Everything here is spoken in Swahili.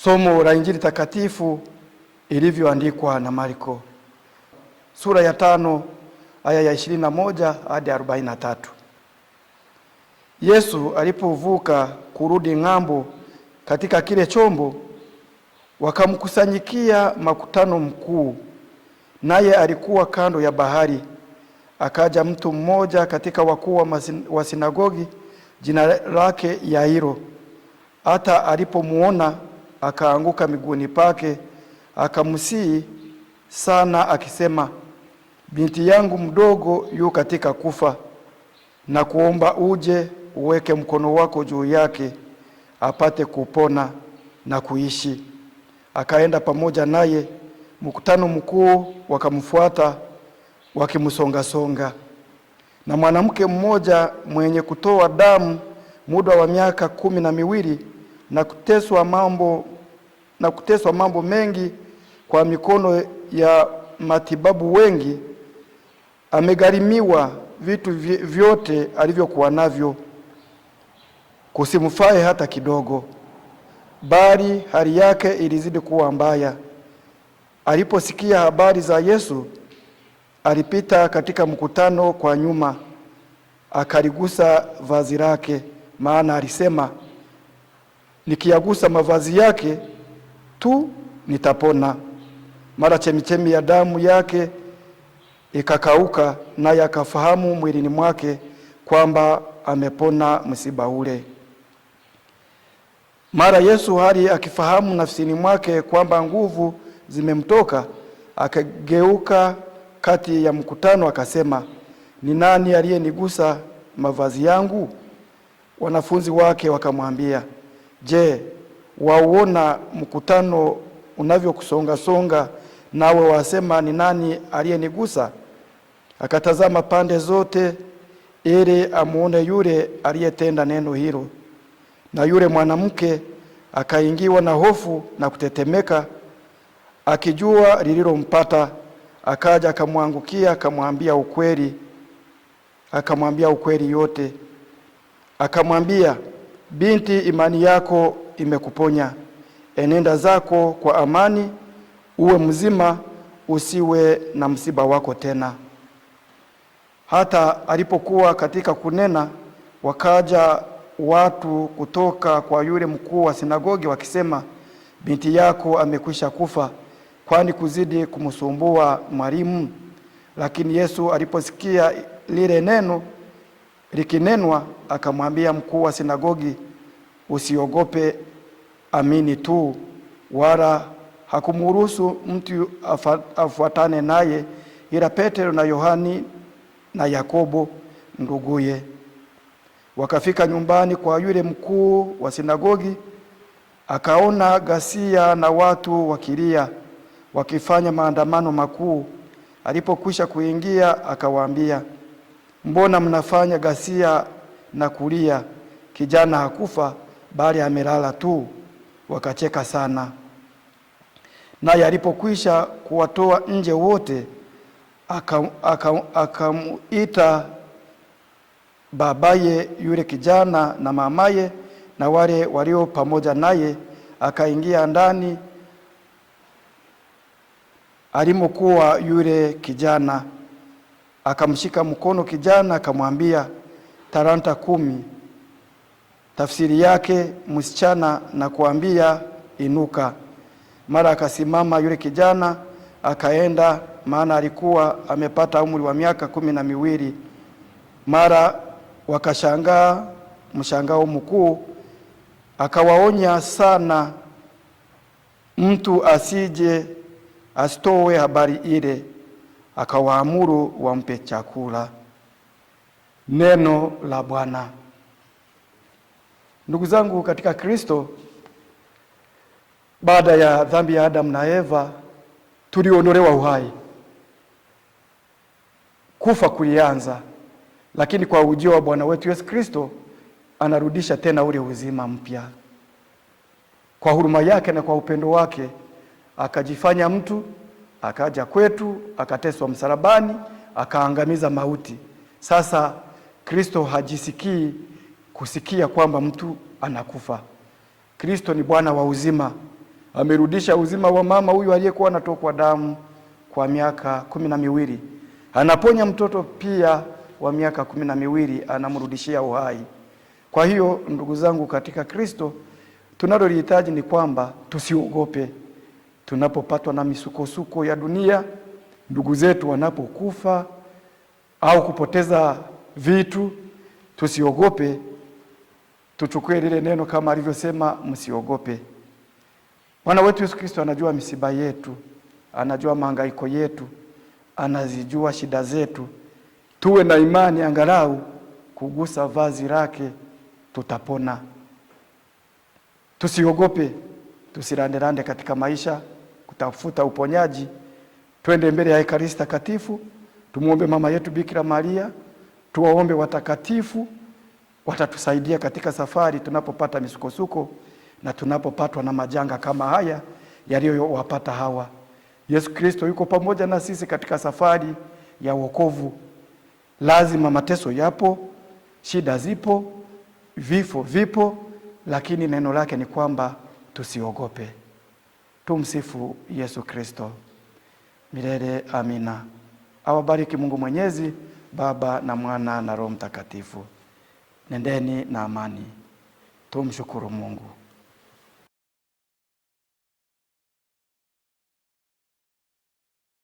Somo la Injili takatifu ilivyoandikwa na Marko, sura ya 5 aya ya 21 hadi 43. Yesu alipovuka kurudi ng'ambo katika kile chombo, wakamkusanyikia makutano mkuu, naye alikuwa kando ya bahari. Akaja mtu mmoja katika wakuu wa sinagogi, jina lake Yairo. Hata alipomuona akaanguka miguuni pake, akamsihi sana akisema, binti yangu mdogo yu katika kufa, na kuomba uje uweke mkono wako juu yake apate kupona na kuishi. Akaenda pamoja naye, mkutano mkuu wakamfuata wakimsonga-songa. Na mwanamke mmoja mwenye kutoa damu muda wa miaka 12 na kuteswa mambo mengi kwa mikono ya matibabu wengi, amegharimiwa vitu vyote alivyokuwa navyo, kusimfae hata kidogo, bali hali yake ilizidi kuwa mbaya. Aliposikia habari za Yesu, alipita katika mkutano kwa nyuma, akaligusa vazi lake, maana alisema, nikiyagusa mavazi yake tu nitapona. Mara chemichemi ya damu yake ikakauka, naye akafahamu mwilini mwake kwamba amepona msiba ule. Mara Yesu hali akifahamu nafsini mwake kwamba nguvu zimemtoka, akageuka kati ya mkutano akasema, ni nani aliyenigusa mavazi yangu? Wanafunzi wake wakamwambia, je, wauona mkutano unavyokusonga-songa, nawe wasema ni nani aliyenigusa? Akatazama pande zote ili amuone yule aliyetenda neno hilo. Na yule mwanamke akaingiwa na hofu na kutetemeka, akijua lililompata. Akaja akamwangukia, akamwambia ukweli yote. Akamwambia, binti, imani yako imekuponya, enenda zako kwa amani, uwe mzima, usiwe na msiba wako tena. Hata alipokuwa katika kunena, wakaja watu kutoka kwa yule mkuu wa sinagogi wakisema, binti yako amekwisha kufa, kwani kuzidi kumsumbua mwalimu? Lakini Yesu aliposikia lile neno likinenwa, akamwambia mkuu wa sinagogi, usiogope, amini tu. Wala hakumruhusu mtu afuatane naye ila Petro na Yohani na Yakobo nduguye. Wakafika nyumbani kwa yule mkuu wa sinagogi, akaona ghasia na watu wakilia, wakifanya maandamano makuu. Alipokwisha kuingia, akawaambia, mbona mnafanya ghasia na kulia? Kijana hakufa, bali amelala tu. Wakacheka sana. Naye alipokwisha kuwatoa nje wote, akamuita babaye yule kijana na mamaye na wale walio pamoja naye, akaingia ndani alimokuwa yule kijana. Akamshika mkono kijana, akamwambia, talanta 10. Tafsiri yake, msichana na kuambia, inuka. Mara akasimama yule kijana, akaenda, maana alikuwa amepata umri wa miaka 12. Mara wakashangaa mshangao mkuu. Akawaonya sana mtu asitoe habari ile, akawaamuru wampe chakula. Neno la Bwana. Ndugu zangu katika Kristo, baada ya dhambi ya Adamu na Eva tuliondolewa uhai. Kufa kulianza, lakini kwa ujio wa Bwana wetu Yesu Kristo anarudisha tena ule uzima mpya. Kwa huruma yake na kwa upendo wake akajifanya mtu, akaja kwetu, akateswa msalabani, akaangamiza mauti. Sasa Kristo hajisikii kusikia kwamba mtu anakufa. Kristo ni Bwana wa uzima. Amerudisha uzima wa mama huyu aliyekuwa anatokwa damu kwa miaka 12. Anaponya mtoto pia wa miaka 12, anamrudishia uhai. Kwa hiyo ndugu zangu katika Kristo, tunalolihitaji ni kwamba tusiogope tunapopatwa na misukosuko ya dunia, ndugu zetu wanapokufa au kupoteza vitu. Tusiogope, tuchukue lile neno kama alivyosema, msiogope. Bwana wetu Yesu Kristo anajua misiba yetu, anajua mahangaiko yetu, anazijua shida zetu. Tuwe na imani, angalau kugusa vazi lake tutapona. Tusiogope, tusiranderande katika maisha kutafuta uponyaji. Twende mbele ya Ekaristi Takatifu, tumuombe mama yetu Bikira Maria, tuwaombe watakatifu, watatusaidia katika safari tunapopata misukosuko na tunapopatwa na majanga kama haya yaliyowapata hawa. Yesu Kristo yuko pamoja na sisi katika safari ya wokovu. Lazima mateso yapo, shida zipo, vifo vipo, lakini neno lake ni kwamba tusiogope. Tumsifu Yesu Kristo. Milele amina. Awabariki Mungu Mwenyezi, Baba na Mwana na Roho Mtakatifu. Nendeni na amani. Tumshukuru Mungu.